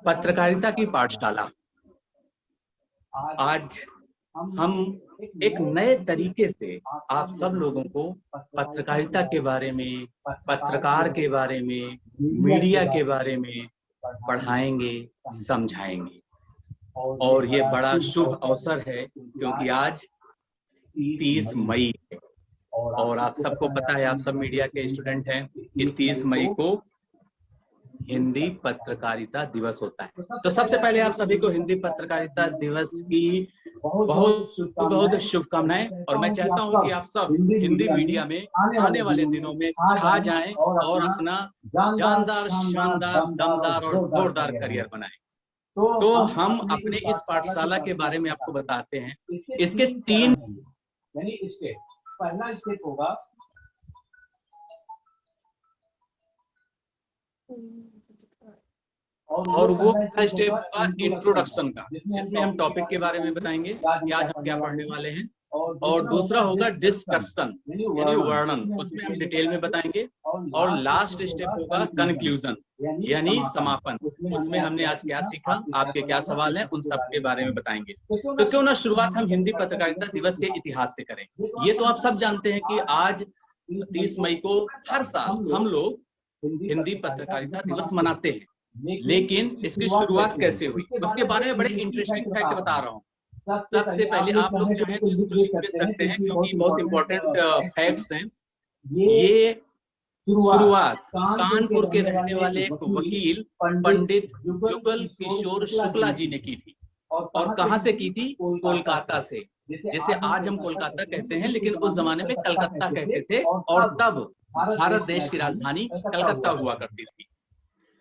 पत्रकारिता की पाठशाला। आज हम एक नए तरीके से आप सब लोगों को पत्रकारिता के बारे में, पत्रकार के बारे में, मीडिया के बारे में पढ़ाएंगे, समझाएंगे। और ये बड़ा शुभ अवसर है क्योंकि आज 30 मई है और आप सबको पता है, आप सब मीडिया के स्टूडेंट हैं कि 30 मई को हिंदी पत्रकारिता दिवस होता है। तो सबसे पहले आप सभी को हिंदी पत्रकारिता दिवस की बहुत बहुत शुभकामनाएं। और मैं चाहता हूं कि आप सब हिंदी मीडिया में आने वाले दिनों में छा जाएं और अपना जानदार, शानदार, दमदार और जोरदार करियर बनाएं। तो हम अपने इस पाठशाला के बारे में आपको बताते हैं। इसके 3 स्टेप। पहला स्टेप होगा और वो स्टेप होगा इंट्रोडक्शन का, जिसमें हम टॉपिक के बारे में बताएंगे कि आज हम क्या पढ़ने वाले हैं। और दूसरा होगा डिस्कशन यानी वर्णन, उसमें हम डिटेल में बताएंगे। और लास्ट स्टेप होगा कंक्लूजन यानी समापन, उसमें हमने आज क्या सीखा, आपके क्या सवाल हैं, उन सब के बारे में बताएंगे। तो क्यों ना शुरुआत हम हिंदी पत्रकारिता दिवस के इतिहास से करें। ये तो आप सब जानते हैं कि आज 30 मई को हर साल हम लोग हिंदी पत्रकारिता दिवस मनाते हैं, लेकिन इसकी शुरुआत कैसे हुई उसके बारे में बड़े इंटरेस्टिंग फैक्ट बता रहा हूँ। सबसे पहले आप लोग चाहें तो इसको लिख भी सकते हैं क्योंकि बहुत इंपॉर्टेंट फैक्ट्स हैं। ये शुरुआत कानपुर के रहने वाले एक वकील पंडित युगल किशोर शुक्ला जी ने की थी। और कहाँ से की थी? कोलकाता से। जैसे आज हम कोलकाता कहते हैं, लेकिन उस जमाने में कलकत्ता कहते थे और तब भारत देश की राजधानी कलकत्ता हुआ करती थी।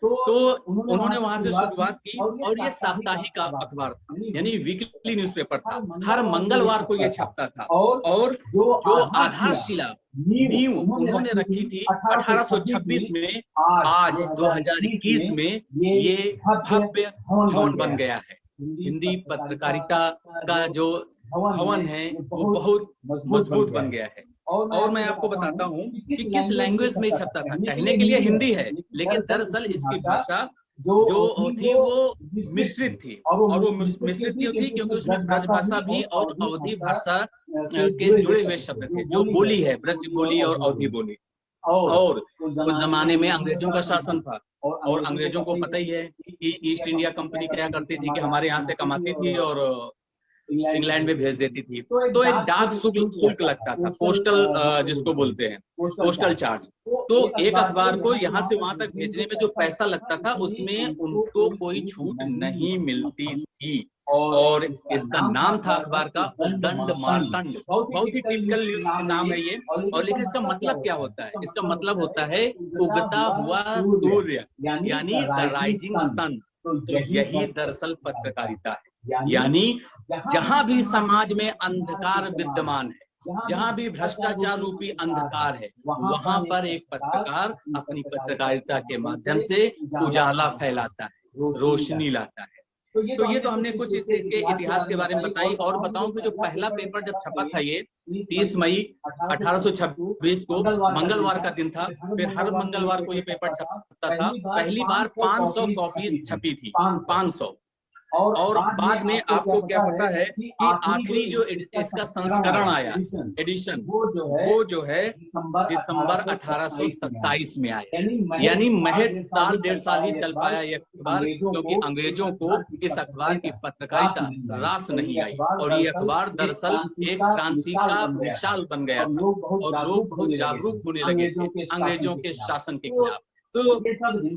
तो उन्होंने वहां से शुरुआत की और ये साप्ताहिक अखबार था यानी वीकली न्यूज़पेपर था। हर मंगलवार को ये छपता था और जो आधारशिला नींव उन्होंने रखी थी 1826 में, आज 2021 में ये भव्य भवन बन गया है। हिंदी पत्रकारिता का जो भवन है वो बहुत मजबूत बन गया है। और मैं आपको बताता हूँ कि किस लैंग्वेज में छपता था। कहने के लिए हिंदी है, लेकिन दरअसल इसकी भाषा जो थी वो मिश्रित थी। और वो मिश्रित क्यों थी? क्योंकि उसमें ब्रज भाषा भी और अवधी भाषा के जुड़े हुए शब्द थे। जो बोली है ब्रज बोली और अवधी बोली। और उस जमाने में अंग्रेजों का शासन था और अंग्रेजों को पता ही है कि ईस्ट इंडिया कंपनी क्या करती थी कि हमारे यहाँ से कमाती थी और इंग्लैंड में भेज देती थी। तो एक डाक शुल्क लगता था, पोस्टल जिसको बोलते हैं, पोस्टल चार्ज। तो एक अखबार को यहाँ से वहां तक भेजने में जो पैसा लगता था उसमें उनको कोई छूट नहीं मिलती थी। और इसका नाम था अखबार का उद्दंड मार्तंड। बहुत ही टिपिकल नाम है ये। और लेकिन इसका मतलब क्या होता है? इसका मतलब होता है उगता हुआ सूर्य यानी द राइजिंग सन। तो यही दरअसल पत्रकारिता है। यानी जहां भी समाज में अंधकार विद्यमान है, जहां भी भ्रष्टाचार रूपी अंधकार है, वहां पर एक पत्रकार अपनी पत्रकारिता के माध्यम से उजाला फैलाता है, रोशनी लाता है। तो ये तो हमने कुछ इसके इतिहास के बारे में बताई। और बताऊं कि जो पहला पेपर जब छपा था ये 30 मई 1826 को मंगलवार का दिन था। फिर हर मंगलवार को ये पेपर छपता था। पहली बार 500 कॉपी छपी थी, 500। और बाद में आपको क्या पता है कि आखिरी जो इसका संस्करण आया, एडिशन, वो जो है दिसंबर 1827 में आया। यानी महज साल 1.5 साल ही चल पाया ये अखबार, क्योंकि अंग्रेजों को इस अखबार की पत्रकारिता रास नहीं आई। और ये अखबार दरअसल एक क्रांति का मिसाल बन गया था और लोग बहुत जागरूक होने लगे थे अंग्रेजों के शासन के खिलाफ। तो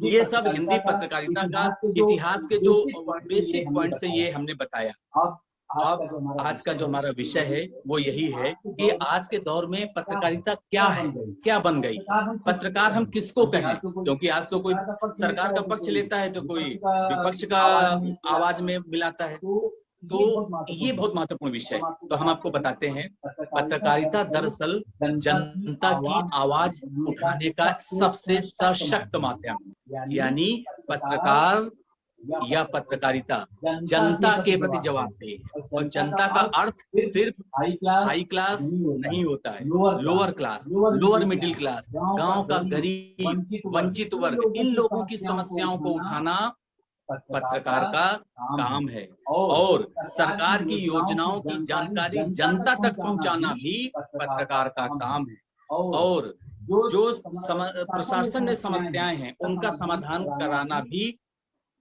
ये सब हिंदी पत्रकारिता का इतिहास के जो बेसिक पॉइंट्स थे ये हमने बताया। अब आज का जो हमारा विषय है वो यही है कि आज के दौर में पत्रकारिता क्या है, क्या बन गई, पत्रकार हम किसको कहें। क्योंकि आज तो कोई सरकार का पक्ष लेता है तो कोई विपक्ष का आवाज में मिलाता है। तो ये बहुत महत्वपूर्ण विषय है। तो हम आपको बताते हैं, पत्रकारिता दरअसल जनता की आवाज उठाने का सबसे सशक्त माध्यम, यानी पत्रकार या पत्रकारिता जनता के प्रति जवाबदेही है। और जनता का अर्थ सिर्फ हाई क्लास नहीं होता है, lower class, lower middle class, गांव का गरीब, वंचित वर्ग, इन लोगों की समस्याओं को उठाना पत्रकार का काम है। और सरकार की योजनाओं की जानकारी जनता तक पहुंचाना भी पत्रकार का काम है। और जो प्रशासन में समस्याएं हैं उनका समाधान कराना भी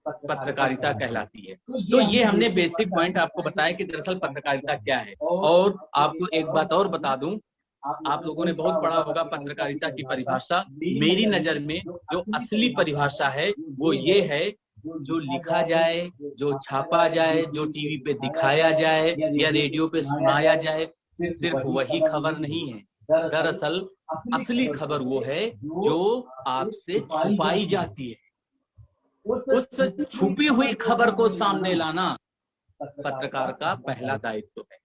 पत्रकारिता कहलाती है। तो ये हमने बेसिक पॉइंट आपको बताया कि दरअसल पत्रकारिता क्या है। और आपको एक बात और बता दूं, आप लोगों ने बहुत पढ़ा होगा पत्रकारिता की परिभाषा। मेरी नजर में जो असली परिभाषा है वो ये है, जो लिखा जाए, जो छापा जाए, जो टीवी पे दिखाया जाए या रेडियो पे सुनाया जाए, सिर्फ वही खबर नहीं है। दरअसल असली खबर वो है जो आपसे छुपाई जाती है। उस छुपी हुई खबर को सामने लाना पत्रकार का पहला दायित्व है।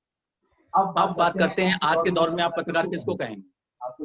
अब बात करते हैं आज के दौर में आप पत्रकार किसको कहेंगे?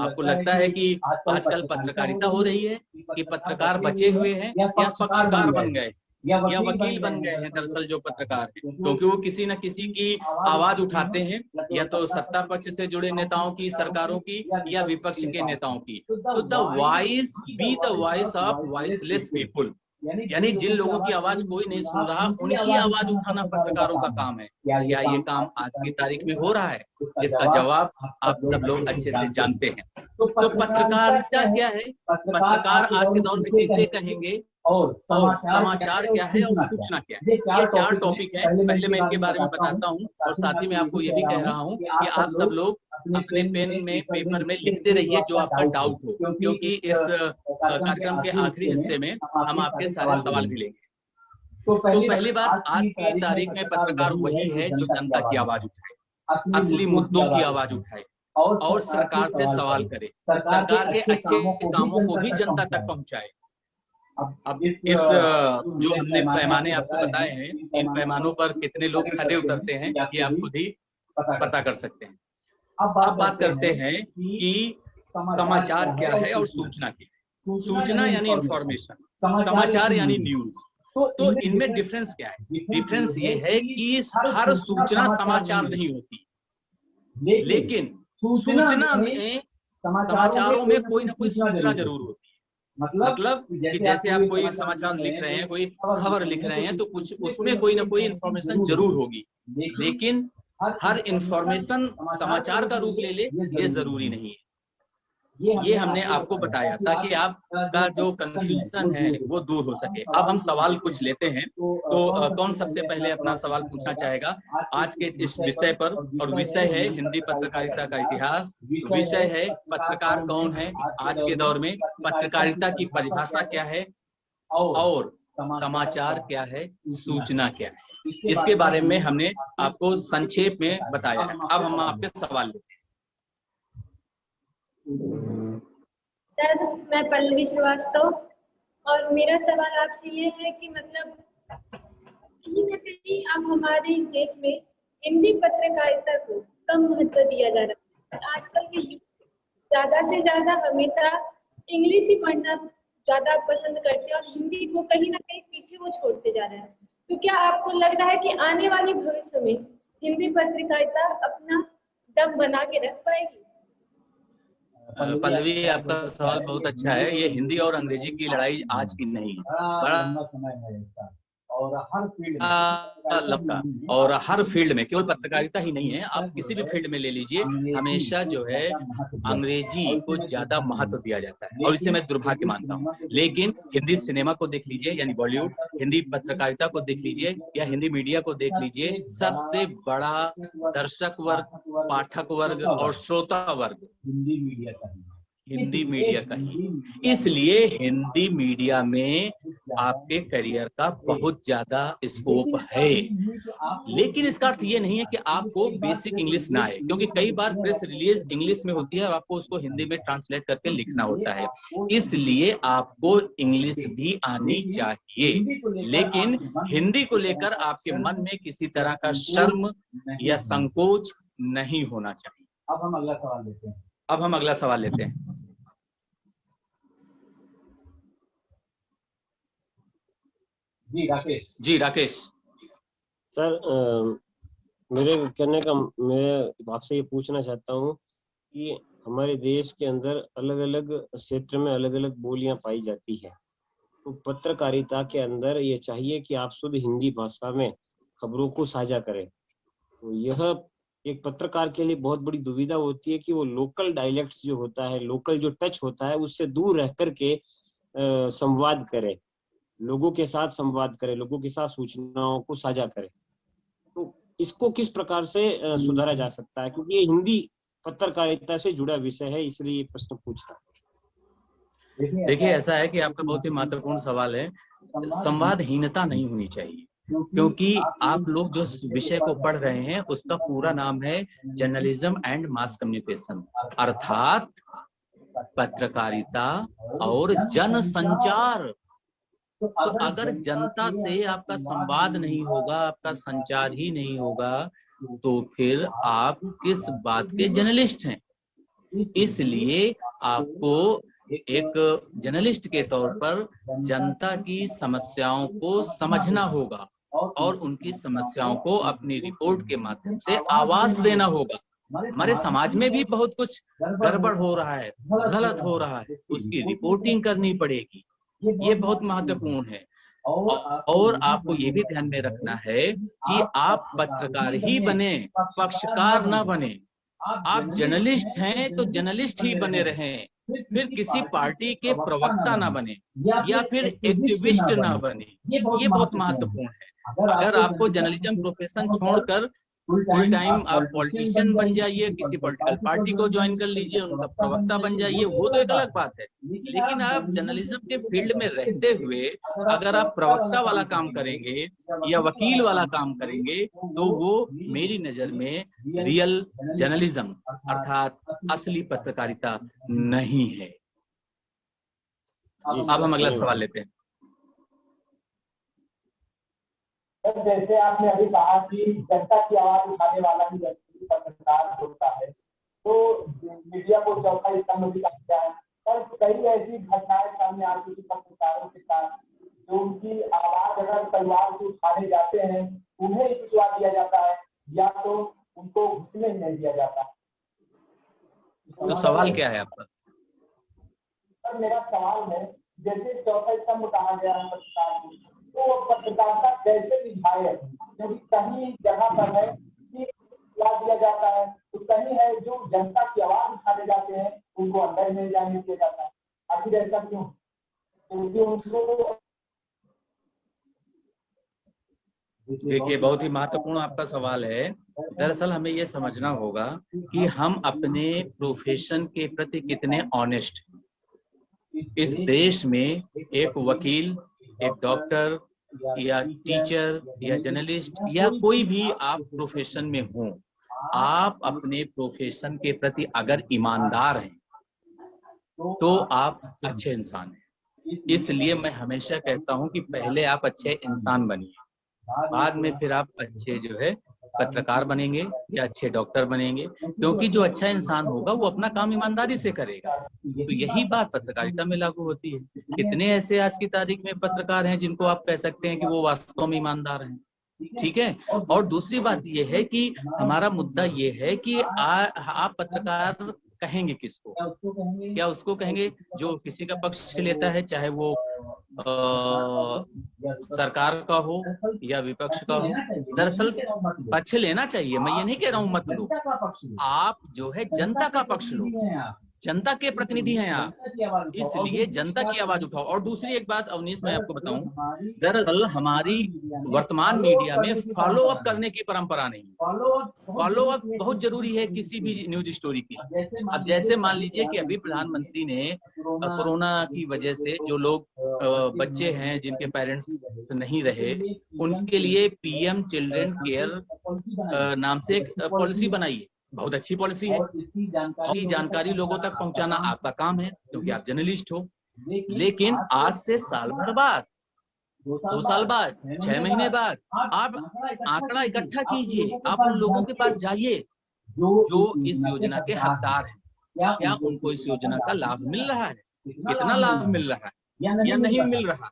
आपको लगता है कि आजकल पत्रकारिता हो रही है कि पत्रकार बचे हुए हैं या पक्षकार बन गए या वकील बन गए हैं? दरअसल जो पत्रकार हैं, क्योंकि वो किसी न किसी की आवाज उठाते हैं, या तो सत्ता पक्ष से जुड़े नेताओं की, सरकारों की, या विपक्ष के नेताओं की। तो the voice be the voice of voiceless people, यानी जिन लोगों की आवाज कोई नहीं सुन रहा, उनकी आवाज उठाना पत्रकारों का काम है। क्या ये काम आज की तारीख में हो रहा है? इसका जवाब आप सब लोग अच्छे से जानते हैं। तो पत्रकारिता क्या है? पत्रकार आज के दौर में किसे कहेंगे, और समाचार क्या है, और सूचना क्या है? ये चार टॉपिक हैं। पहले मैं इनके बारे में बताता हूँ, और साथ ही में आपको ये भी कह रहा हूँ कि आप सब लोग अपने पेन में, पेपर में लिखते रहिए जो आपका डाउट हो, क्योंकि इस कार्यक्रम के आखिरी हिस्से में हम आपके सारे सवाल भी लेंगे। तो पहली बात, आज की तारीख में पत्रकार वही है जो जनता की आवाज उठाए, असली मुद्दों की आवाज उठाए, और सरकार से सवाल करे, सरकार के अच्छे कामों को भी जनता तक पहुंचाए। अब इस जो हमने पैमाने आपको बताए हैं, इन पैमानों पर कितने लोग खड़े उतरते हैं ये आप खुद ही पता कर सकते हैं। अब बात करते हैं कि समाचार क्या है और सूचना क्या है। सूचना यानी इंफॉर्मेशन, समाचार यानी न्यूज। तो इनमें डिफरेंस क्या है? डिफरेंस ये है कि हर सूचना समाचार नहीं होती, लेकिन सूचना में, समाचारों में कोई ना कोई सूचना जरूर होती है। मतलब कि जैसे आप कोई समाचार लिख रहे हैं, कोई खबर लिख रहे हैं, तो कुछ उसमें कोई ना कोई इंफॉर्मेशन जरूर होगी, लेकिन हर इंफॉर्मेशन समाचार का रूप ले ले ये जरूरी नहीं है। ये हमने आपको बताया ताकि आपका जो कंफ्यूजन है वो दूर हो सके। अब हम सवाल कुछ लेते हैं। तो कौन सबसे पहले अपना सवाल पूछना चाहेगा आज के इस विषय पर? और विषय है हिंदी पत्रकारिता का इतिहास, विषय है पत्रकार कौन है आज के दौर में, पत्रकारिता की परिभाषा क्या है, और समाचार क्या है, सूचना क्या है। इसके बारे में हमने आपको संक्षेप में बताया है। अब हम आपके सवाल लेते हैं। सर, मैं पल्लवी श्रीवास्तव, और मेरा सवाल आपसे ये है कि मतलब कहीं न कहीं अब हमारे इस देश में हिंदी पत्रकारिता को कम महत्व दिया जा रहा है। आजकल के युग ज्यादा से ज्यादा हमेशा इंग्लिश ही पढ़ना ज्यादा पसंद करते हैं, और हिंदी को कहीं ना कहीं पीछे वो छोड़ते जा रहे हैं। तो क्या आपको लग रहा है कि आने वाले भविष्य में हिंदी पत्रकारिता अपना दम बना के रख पाएगी? पल्लवी, आपका सवाल बहुत अच्छा है। ये हिंदी और अंग्रेजी की लड़ाई आज की नहीं है, बड़ा समय है इसका, और हर फील्ड में, और हर फील्ड में, केवल पत्रकारिता ही नहीं है, आप किसी भी फील्ड में ले लीजिए, हमेशा जो है अंग्रेजी को ज्यादा महत्व दिया जाता है, और इसे मैं दुर्भाग्य मानता हूँ। लेकिन हिंदी सिनेमा को देख लीजिए, यानी बॉलीवुड, हिंदी पत्रकारिता को देख लीजिए या हिंदी मीडिया को देख लीजिए, सबसे बड़ा दर्शक वर्ग, पाठक वर्ग और श्रोता वर्ग हिंदी मीडिया का ही। इसलिए हिंदी मीडिया में आपके करियर का बहुत ज्यादा स्कोप है। लेकिन इसका अर्थ ये नहीं है कि आपको बेसिक इंग्लिश ना आए, क्योंकि कई बार प्रेस रिलीज इंग्लिश में होती है और आपको उसको हिंदी में ट्रांसलेट करके लिखना होता है। इसलिए आपको इंग्लिश भी आनी चाहिए, लेकिन हिंदी को लेकर आपके मन में किसी तरह का शर्म या संकोच नहीं होना चाहिए। अब हम अगला सवाल लेते हैं। जी राकेश। जी राकेश। सर मेरे कहने का, मैं आपसे ये पूछना चाहता हूँ कि हमारे देश के अंदर अलग अलग क्षेत्र में अलग अलग बोलियां पाई जाती है, तो पत्रकारिता के अंदर ये चाहिए कि आप शुद्ध हिंदी भाषा में खबरों को साझा करें। तो यह एक पत्रकार के लिए बहुत बड़ी दुविधा होती है कि वो लोकल डायलेक्ट्स जो होता है, लोकल जो टच होता है, उससे दूर रह करके संवाद करे, लोगों के साथ संवाद करे, लोगों के साथ सूचनाओं को साझा करे। तो इसको किस प्रकार से सुधारा जा सकता है, क्योंकि ये हिंदी पत्रकारिता से जुड़ा विषय है, इसलिए ये प्रश्न पूछ रहा हूँ। देखिए ऐसा है कि आपका बहुत ही महत्वपूर्ण सवाल है। संवादहीनता नहीं होनी चाहिए, क्योंकि आप लोग जो विषय को पढ़ रहे हैं उसका पूरा नाम है जर्नलिज्म एंड मास कम्युनिकेशन, अर्थात पत्रकारिता और जनसंचार। तो अगर जनता से आपका संवाद नहीं होगा, आपका संचार ही नहीं होगा, तो फिर आप किस बात के जर्नलिस्ट हैं। इसलिए आपको एक जर्नलिस्ट के तौर पर जनता की समस्याओं को समझना होगा और उनकी समस्याओं को अपनी रिपोर्ट के माध्यम से आवाज देना होगा। हमारे समाज में भी बहुत कुछ गड़बड़ हो रहा है, गलत हो रहा है, उसकी रिपोर्टिंग करनी पड़ेगी, ये बहुत महत्वपूर्ण है। और आपको ये भी ध्यान में रखना है कि आप पत्रकार ही बने, पक्षकार ना बने। आप जर्नलिस्ट हैं तो जर्नलिस्ट ही बने रहें, फिर किसी पार्टी के प्रवक्ता ना बने या फिर एक्टिविस्ट ना बने। ये बहुत महत्वपूर्ण है। अगर आपको जर्नलिज्म प्रोफेशन छोड़कर फुल टाइम आप पॉलिटिशियन बन जाइए, किसी पॉलिटिकल पार्टी को ज्वाइन कर लीजिए, उनका प्रवक्ता बन जाइए, वो तो एक अलग बात है। लेकिन आप जर्नलिज्म के फील्ड में रहते हुए अगर आप प्रवक्ता वाला काम करेंगे या वकील वाला काम करेंगे, तो वो मेरी नजर में रियल जर्नलिज्म अर्थात असली पत्रकारिता नहीं है। अब हम अगला सवाल लेते हैं। जैसे आपने अभी कहा कि जनता की आवाज उठाने वाला ही पत्रकार होता है, तो मीडिया को चौथा स्तंभ भी कहा गया है, पर कई ऐसी घटनाएं सामने आ चुकी पत्रकारों के साथ, जो उनकी आवाज अगर परिवार से उठाने जाते हैं उन्हें पिटवा दिया जाता है या तो उनको घुसने नहीं दिया जाता है। तो सवाल क्या है आपका? सर मेरा सवाल है, जैसे चौथा स्तंभ कहा गया है पत्रकार को, तो पत्रकारिता कैसे निभाए, क्योंकि कहीं जगह पर है कि दिया जाता है, तो कहीं है जो जनता की आवाज उठाने जाते हैं उनको अंदर नहीं जाने दिया जाता है। आखिर ऐसा क्यों? क्योंकि उनको देखिए बहुत ही महत्वपूर्ण आपका सवाल है। दरअसल हमें ये समझना होगा कि हम अपने प्रोफेशन के प्रति कितने ऑनेस्ट हैं। इस देश में एक वकील, एक डॉक्टर या टीचर या जर्नलिस्ट या कोई भी आप प्रोफेशन में हो, आप अपने प्रोफेशन के प्रति अगर ईमानदार हैं तो आप अच्छे इंसान हैं। इसलिए मैं हमेशा कहता हूं कि पहले आप अच्छे इंसान बनिए, बाद में फिर आप अच्छे जो है पत्रकार बनेंगे या अच्छे डॉक्टर बनेंगे, क्योंकि जो अच्छा इंसान होगा वो अपना काम ईमानदारी से करेगा। तो यही बात पत्रकारिता में लागू होती है। कितने ऐसे आज की तारीख में पत्रकार हैं जिनको आप कह सकते हैं कि वो वास्तव में ईमानदार हैं, ठीक है। और दूसरी बात ये है कि हमारा मुद्दा ये है कि आप पत्रकार कहेंगे किसको? क्या उसको कहेंगे जो किसी का पक्ष लेता है, चाहे वो सरकार का हो या विपक्ष का हो। दरअसल पक्ष लेना चाहिए, मैं ये नहीं कह रहा हूँ मत लो, आप जो है जनता का पक्ष लो, जनता के प्रतिनिधि हैं आप, इसलिए जनता की आवाज उठाओ। और दूसरी एक बात अवनीश मैं आपको बताऊं, दरअसल हमारी वर्तमान मीडिया में फॉलो अप करने की परंपरा नहीं है। फॉलो अप बहुत जरूरी है किसी भी न्यूज स्टोरी की। अब जैसे मान लीजिए कि अभी प्रधानमंत्री ने कोरोना की वजह से जो लोग बच्चे हैं जिनके पेरेंट्स नहीं रहे, उनके लिए पीएम चिल्ड्रन केयर नाम से एक पॉलिसी बनाई है। बहुत अच्छी पॉलिसी है और ये जानकारी लोगों तक पहुंचाना आपका काम है क्योंकि आप जर्नलिस्ट हो। लेकिन आज से साल भर बाद, 2 साल बाद, 6 महीने बाद आप आंकड़ा इकट्ठा कीजिए, आप उन लोगों के पास जाइए जो इस योजना के हकदार हैं। क्या उनको इस योजना का लाभ मिल रहा है? कितना लाभ मिल रहा है या नहीं मिल रहा?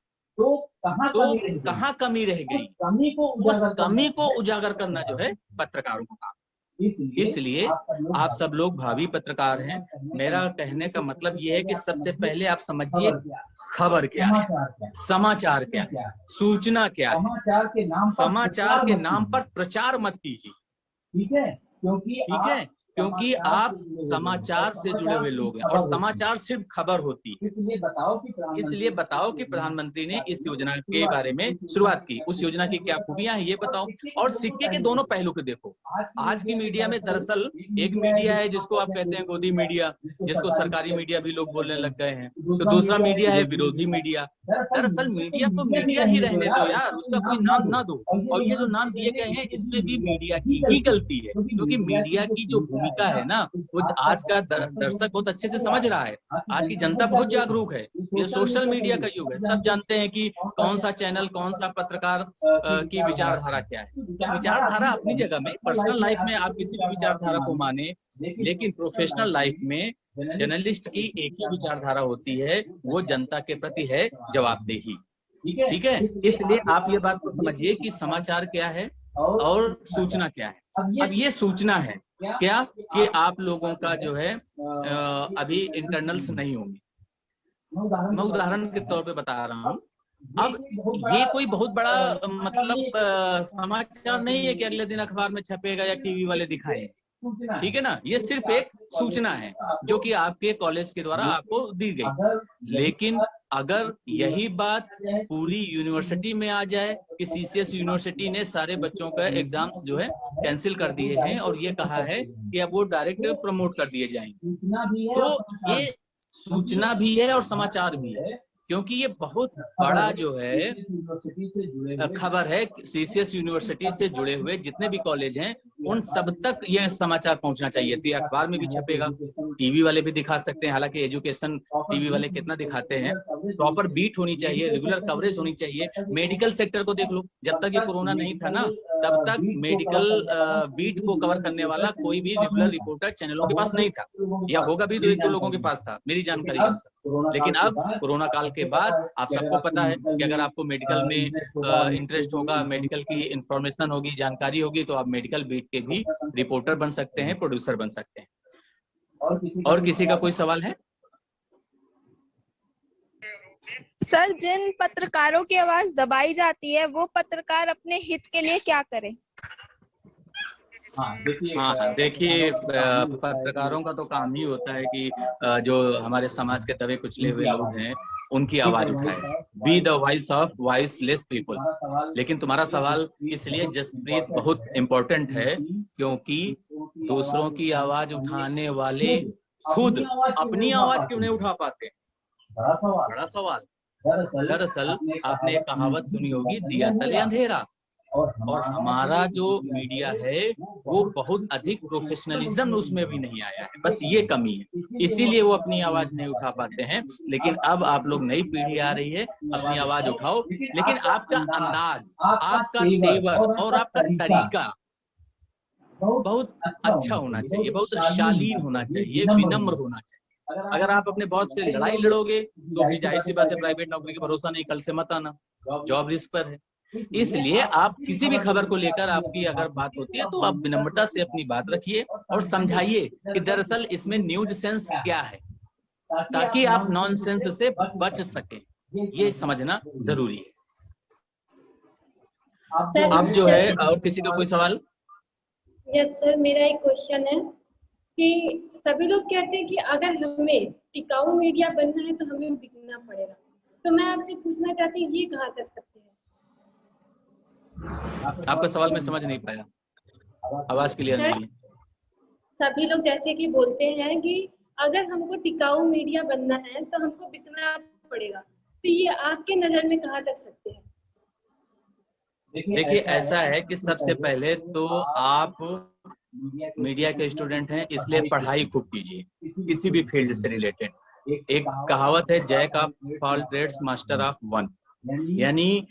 तो कहाँ कमी रह गई, उस कमी को उजागर करना जो है पत्रकारों का काम। इसलिए आप सब लोग भावी पत्रकार हैं। मेरा कहने का मतलब ये है कि सबसे पहले आप समझिए खबर क्या है, समाचार क्या है, सूचना क्या है। समाचार के नाम पर प्रचार मत कीजिए, ठीक है, क्योंकि आप समाचार से जुड़े हुए लोग हैं और समाचार सिर्फ खबर होती है। इसलिए बताओ कि प्रधानमंत्री ने इस योजना के बारे में शुरुआत की, उस योजना की क्या खूबियां हैं ये बताओ, और सिक्के के दोनों पहलू को देखो। आज की मीडिया में दरअसल एक मीडिया है जिसको आप कहते हैं गोदी मीडिया, जिसको सरकारी मीडिया भी लोग बोलने लग गए हैं, तो दूसरा मीडिया है विरोधी मीडिया। दरअसल मीडिया को मीडिया ही रहने दो यार, उसका कोई नाम ना दो। और ये जो नाम दिए गए हैं इसमें भी मीडिया की ही गलती है, क्योंकि मीडिया की जो भूमिका है ना वो आज का दर्शक बहुत अच्छे से समझ रहा है। आज की जनता बहुत जागरूक है, ये सोशल मीडिया का युग है, सब जानते हैं कि कौन सा चैनल, कौन सा पत्रकार की विचारधारा क्या है। तो विचारधारा अपनी जगह में, पर्सनल लाइफ में आप किसी भी विचारधारा को माने, लेकिन प्रोफेशनल लाइफ में जर्नलिस्ट की एक ही विचारधारा होती है, वो जनता के प्रति है जवाबदेही, ठीक है। इसलिए आप ये बात को समझिए कि समाचार क्या है और सूचना क्या है। अब ये सूचना है क्या कि आप लोगों का जो है अभी इंटरनल्स नहीं होंगे। मैं उदाहरण के तौर पे बता रहा हूँ। अब ये कोई बहुत बड़ा मतलब समाचार नहीं है कि अगले दिन अखबार में छपेगा या टीवी वाले दिखाएंगे, ठीक है ना। ये सिर्फ एक सूचना है जो कि आपके कॉलेज के द्वारा आपको दी गई। लेकिन अगर यही बात पूरी यूनिवर्सिटी में आ जाए कि सीसीएस यूनिवर्सिटी ने सारे बच्चों का एग्जाम्स जो है कैंसिल कर दिए हैं और ये कहा है कि अब वो डायरेक्ट प्रमोट कर दिए जाएंगे, तो ये सूचना भी है और समाचार भी है, क्योंकि ये बहुत बड़ा जो है खबर है। सीसीएस यूनिवर्सिटी से जुड़े हुए जितने भी कॉलेज हैं उन सब तक ये समाचार पहुंचना चाहिए। तो अखबार में भी छपेगा, टीवी वाले भी दिखा सकते हैं, हालांकि एजुकेशन टीवी वाले कितना दिखाते हैं। प्रॉपर बीट होनी चाहिए, रेगुलर कवरेज होनी चाहिए। मेडिकल सेक्टर को देख लो, जब तक ये कोरोना नहीं था ना तब तक मेडिकल बीट को कवर करने वाला कोई भी रेगुलर रिपोर्टर चैनलों के पास नहीं था, या होगा भी तो एक दो लोगों के पास था मेरी जानकारी के अनुसार। लेकिन अब कोरोना काल के बाद आप सबको पता है कि अगर आपको मेडिकल में इंटरेस्ट होगा, मेडिकल की इंफॉर्मेशन होगी, जानकारी होगी, तो आप मेडिकल बीट के भी रिपोर्टर बन सकते हैं, प्रोड्यूसर बन सकते हैं। और किसी का कोई सवाल है? सर, जिन पत्रकारों की आवाज दबाई जाती है वो पत्रकार अपने हित के लिए क्या करें? हाँ देखिए, पत्रकारों का तो काम ही होता है कि जो हमारे समाज के दबे कुचले हुए लोग हैं उनकी आवाज उठाए, be the voice of voiceless people. लेकिन तुम्हारा सवाल इसलिए जसप्रीत बहुत इम्पोर्टेंट है क्योंकि दूसरों की आवाज उठाने वाले खुद अपनी आवाज क्यों नहीं उठा पाते? बड़ा सवाल। दरअसल आपने एक कहावत सुनी होगी, दिया तले अंधेरा। और हमारा जो मीडिया है वो बहुत अधिक प्रोफेशनलिज्म उसमें भी नहीं आया है, बस ये कमी है, इसीलिए वो अपनी आवाज नहीं उठा पाते हैं। लेकिन अब आप लोग, नई पीढ़ी आ रही है, अपनी आवाज उठाओ, लेकिन आपका अंदाज, आपका तेवर और आपका तरीका बहुत अच्छा होना चाहिए, बहुत शालीन होना चाहिए, विनम्र होना चाहिए। अगर आप अपने बॉस से लड़ाई लड़ोगे तो फिर जाहिर सी बात है प्राइवेट नौकरी का भरोसा नहीं, कल से मत आना, जॉब रिस्क पर है। इसलिए आप किसी भी खबर को लेकर आपकी अगर बात होती है तो आप विनम्रता से अपनी बात रखिए और समझाइए कि दरअसल इसमें न्यूज सेंस क्या है, ताकि आप नॉनसेंस से बच सके, ये समझना जरूरी है। अब जो है, और किसी का कोई सवाल? यस सर, मेरा एक क्वेश्चन है कि सभी लोग कहते हैं कि अगर हमें टिकाऊ मीडिया बनना है तो हमें बिकना पड़ेगा, तो मैं आपसे पूछना चाहती हूँ ये कहाँ कर सकते हैं? आपका सवाल मैं समझ नहीं पाया, आवाज क्लियर नहीं है। सभी लोग जैसे कि बोलते हैं कि अगर हमको टिकाऊ मीडिया बनना है तो हमको बिकना पड़ेगा, तो ये आपके नजर में कहाँ कर सकते हैं? देखिए, ऐसा है कि सबसे पहले तो आप मीडिया के स्टूडेंट हैं, इसलिए पढ़ाई खूब कीजिए किसी भी फील्ड से रिलेटेड। एक कहावत है, jack of all trades master of one, यानी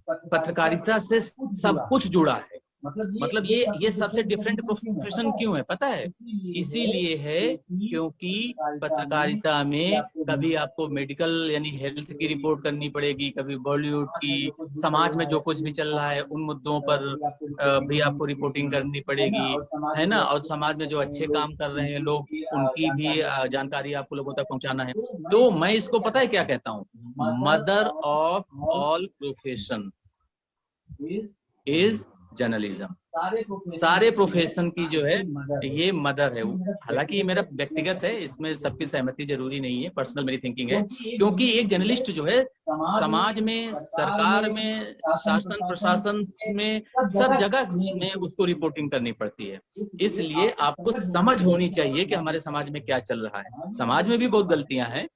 पत्रकारिता से सब कुछ जुड़ा है, मतलब ये सबसे डिफरेंट प्रोफेशन क्यों है पता है? इसीलिए है क्योंकि पत्रकारिता में कभी आपको मेडिकल यानी हेल्थ की रिपोर्ट करनी पड़ेगी, कभी बॉलीवुड की, समाज में जो कुछ भी चल रहा है उन मुद्दों पर भी आपको रिपोर्टिंग करनी पड़ेगी, है ना। और समाज में जो अच्छे काम कर रहे हैं लोग, उनकी भी जानकारी आपको लोगों तक पहुंचाना है। तो मैं इसको पता है क्या कहता हूँ, mother of all profession is journalism. सारे प्रोफेशन की जो है ये मदर है। हालांकि ये मेरा व्यक्तिगत है, इसमें सबकी सहमति जरूरी नहीं है, पर्सनल मेरी थिंकिंग है। क्योंकि एक जर्नलिस्ट जो है समाज में, सरकार में, शासन प्रशासन में, सब जगह में उसको रिपोर्टिंग करनी पड़ती है। इसलिए आपको समझ होनी चाहिए कि हमारे समाज में क्या चल रहा है। समाज में भी बहुत गलतियां हैं,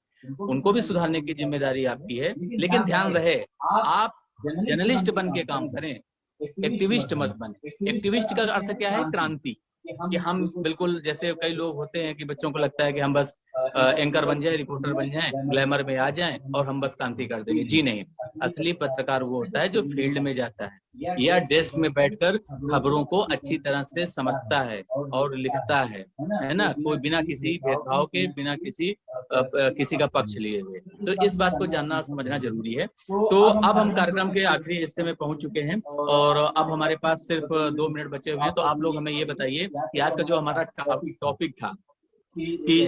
उनको भी सुधारने की जिम्मेदारी आपकी है, लेकिन ध्यान रहे आप जर्नलिस्ट बन के काम करें, एक्टिविस्ट मत बने। एक्टिविस्ट का अर्थ क्या है? क्रांति। कि हम बिल्कुल, जैसे कई लोग होते हैं कि बच्चों को लगता है कि हम बस एंकर बन जाए, रिपोर्टर बन जाएं, ग्लैमर में आ जाएं और हम बस क्रांति कर देंगे। जी नहीं, असली पत्रकार वो होता है जो फील्ड में जाता है या डेस्क में बैठकर खबरों को अच्छी तरह से समझता है और लिखता है ना, कोई बिना किसी भेदभाव के, बिना किसी का पक्ष लिए हुए। तो इस बात को जानना समझना जरूरी है। तो अब हम कार्यक्रम के आखिरी हिस्से में पहुंच चुके हैं और अब हमारे पास सिर्फ 2 मिनट बचे हुए हैं। तो आप लोग हमें ये बताइए कि आज का जो हमारा टॉपिक था कि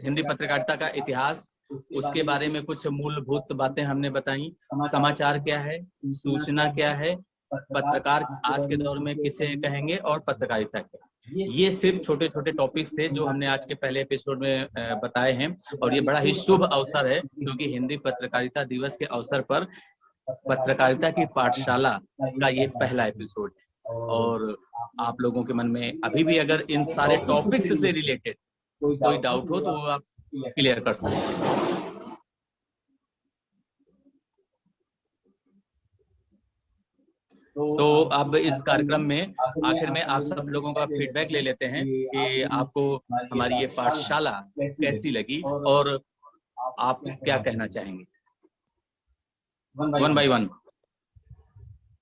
हिंदी पत्रकारिता का इतिहास, उसके बारे में कुछ मूलभूत बातें हमने बताई। समाचार क्या है, सूचना क्या है, पत्रकार आज के दौर में किसे कहेंगे और पत्रकारिता क्या। ये सिर्फ छोटे छोटे टॉपिक्स थे जो हमने आज के पहले एपिसोड में बताए हैं। और ये बड़ा ही शुभ अवसर है क्योंकि हिंदी पत्रकारिता दिवस के अवसर पर पत्रकारिता की पाठशाला का ये पहला एपिसोड है। और आप लोगों के मन में अभी भी अगर इन सारे टॉपिक्स से रिलेटेड कोई डाउट हो तो आप क्लियर कर सकते हैं। तो अब इस कार्यक्रम में आखिर में आप सब लोगों का फीडबैक ले लेते हैं कि आपको हमारी ये पाठशाला कैसी लगी और आप क्या कहना चाहेंगे। 1 by 1।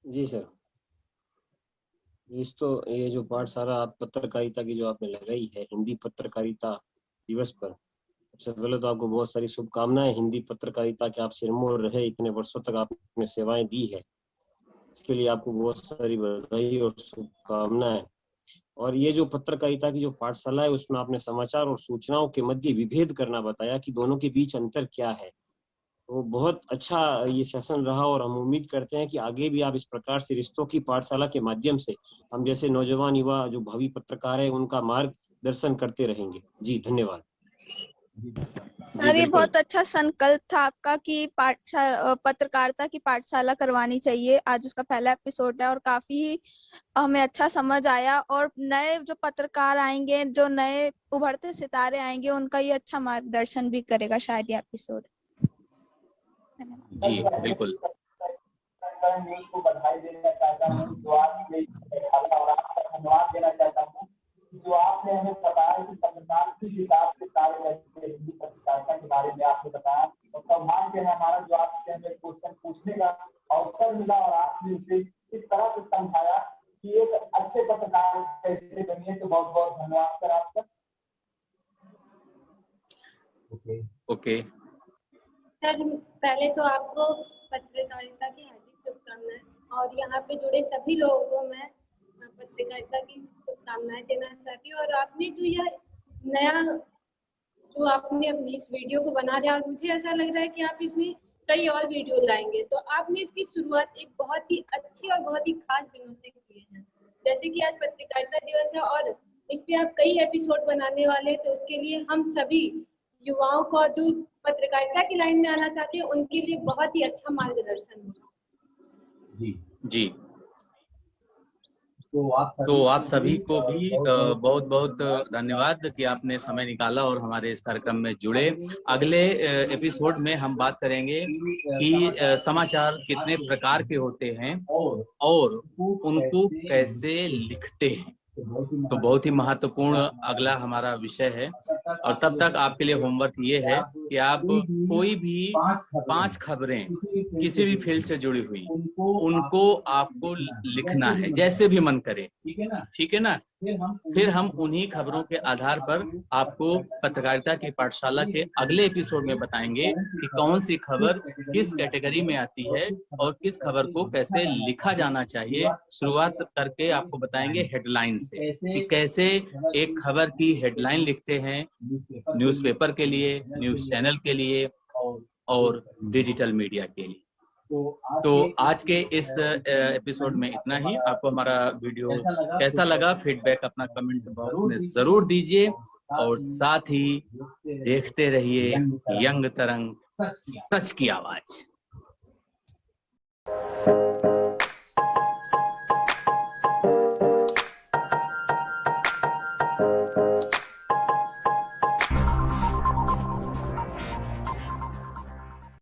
जी सर, ये जो पाठशाला आप पत्रकारिता की जो आपने लगाई है हिंदी पत्रकारिता दिवस पर, सबसे पहले तो आपको बहुत सारी शुभकामनाएं। हिंदी पत्रकारिता के आप सिरमौर रहे, इतने वर्षों तक आपने सेवाएं दी है, इसके लिए आपको बहुत सारी बधाई और शुभकामनाएं। और ये जो पत्रकारिता की जो पाठशाला है उसमें आपने समाचार और सूचनाओं के मध्य विभेद करना बताया कि दोनों के बीच अंतर क्या है। तो बहुत अच्छा ये सेशन रहा और हम उम्मीद करते हैं कि आगे भी आप इस प्रकार से रिश्तों की पाठशाला के माध्यम से हम जैसे नौजवान युवा जो भावी पत्रकार है उनका मार्गदर्शन करते रहेंगे। जी धन्यवाद। सर ये बहुत अच्छा संकल्प था आपका कि पत्रकारिता की पाठशाला करवानी चाहिए। आज उसका पहला एपिसोड है और काफी हमें अच्छा समझ आया और नए जो पत्रकार आएंगे, जो नए उभरते सितारे आएंगे, उनका ये अच्छा मार्गदर्शन भी करेगा शायद ये एपिसोड। जी बिल्कुल। न्यूज़ को बधाई देना चाहता हूँ, जो आपने धन्यवाद देना चाहता हूँ जो आपने हमें बताया कि पत्रकार किस हिसाब से कार्य करते हैं, हिंदी पत्रकारिता के बारे में आपने बताया। और सौभाग्य है हमारा जो आपसे हमें क्वेश्चन पूछने का अवसर मिला और आपने उसे इस तरह से समझाया कि एक अच्छे पत्रकार कैसे बनिए। तो बहुत बहुत धन्यवाद सर आपका। ओके सर, पहले तो आपको पत्रकारिता की हार्दिक शुभकामनाएं और यहाँ पे जुड़े सभी लोगों को मैं पत्रकारिता की शुभकामनाएं देना चाहती हूँ। और आपने जो यह नया जो आपने अपनी इस वीडियो को बना दिया, मुझे ऐसा लग रहा है कि आप इसमें कई और वीडियो लाएंगे। तो आपने इसकी शुरुआत एक बहुत ही अच्छी और बहुत ही खास दिनों से की है। जैसे कि आज पत्रकारिता दिवस है और इस पे आप कई एपिसोड बनाने वाले, तो उसके लिए हम सभी युवाओं को जो पत्रकारिता की लाइन में आना चाहते हैं उनके लिए बहुत ही अच्छा मार्गदर्शन होगा। जी। तो आप सभी को भी बहुत बहुत धन्यवाद कि आपने समय निकाला और हमारे इस कार्यक्रम में जुड़े। अगले एपिसोड में हम बात करेंगे कि समाचार कितने प्रकार के होते हैं और उनको कैसे लिखते हैं। तो बहुत ही महत्वपूर्ण अगला हमारा विषय है। और तब तक आपके लिए होमवर्क ये है कि आप कोई भी 5 खबरें किसी भी फील्ड से जुड़ी हुई उनको आपको लिखना है, जैसे भी मन करे, ठीक है ना। फिर हम उन्हीं खबरों के आधार पर आपको पत्रकारिता की पाठशाला के अगले एपिसोड में बताएंगे कि कौन सी खबर किस कैटेगरी में आती है और किस खबर को कैसे लिखा जाना चाहिए। शुरुआत करके आपको बताएंगे हेडलाइन से कि कैसे एक खबर की हेडलाइन लिखते हैं न्यूज़पेपर के लिए, न्यूज़ चैनल के लिए और डिजिटल मीडिया के लिए। तो आज के इस एपिसोड में इतना ही। आपको हमारा वीडियो कैसा लगा, फीडबैक अपना कमेंट बॉक्स में जरूर दीजिए और साथ ही देखते रहिए यंग तरंग, सच की आवाज।